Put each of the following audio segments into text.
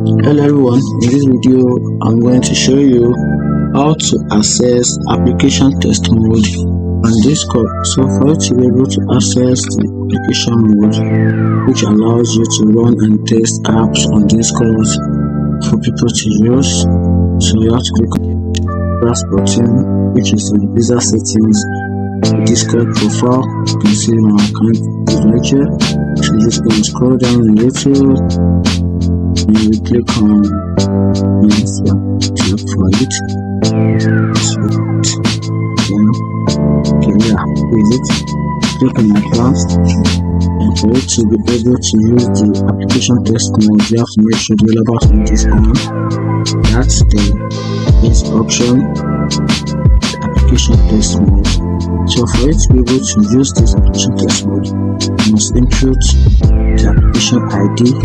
Hello everyone, in this video I'm going to show you how to access application test mode on Discord. So for you to be able to access the application mode, which allows you to run and test apps on Discord for people to use, so you have to click on the plus button, which is on user settings, Discord profile. You can see my account is right here. So you just go and scroll down a little, and we click on to for it. So with it, click on advanced, and for you to be able to use the application test mode, you have to make sure the relevant on this on. That's the option, the application test mode. So for you to be able to use this application test mode, you must input the application ID,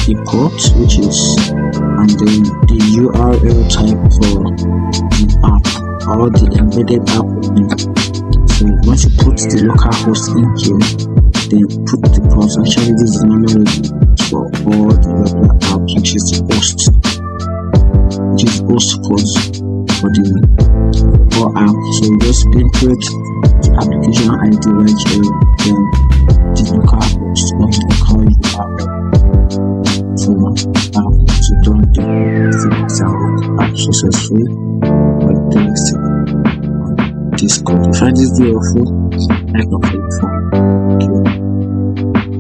the port, which is, and then the URL type for the app or the embedded app name. So once you put the local host in here, then put the port. Actually, this is normally for all the regular apps, which is the host, port for the all app. So you just input the application ID right here, then the local host or the local URL. So to done the app successfully by this Discord. If I find this video helpful, like and follow.